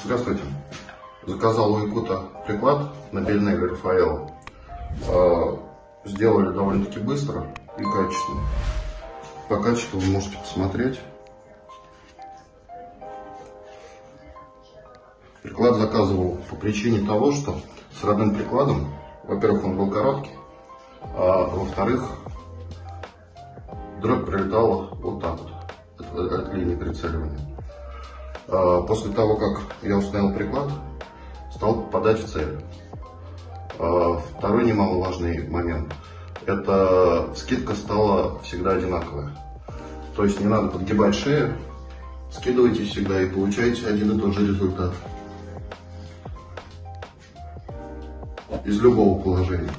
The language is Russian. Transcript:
Здравствуйте. Заказал у Якута приклад на Бельнеге Рафаэл. Сделали довольно-таки быстро и качественно. По качеству вы можете посмотреть. Приклад заказывал по причине того, что с родным прикладом, во-первых, он был короткий, а во-вторых, дробь прилетала вот так вот от линии прицеливания. После того, как я установил приклад, стал попадать в цель. Второй немаловажный момент – это скидка стала всегда одинаковая. То есть не надо подгибать шею, скидывайте всегда и получаете один и тот же результат из любого положения.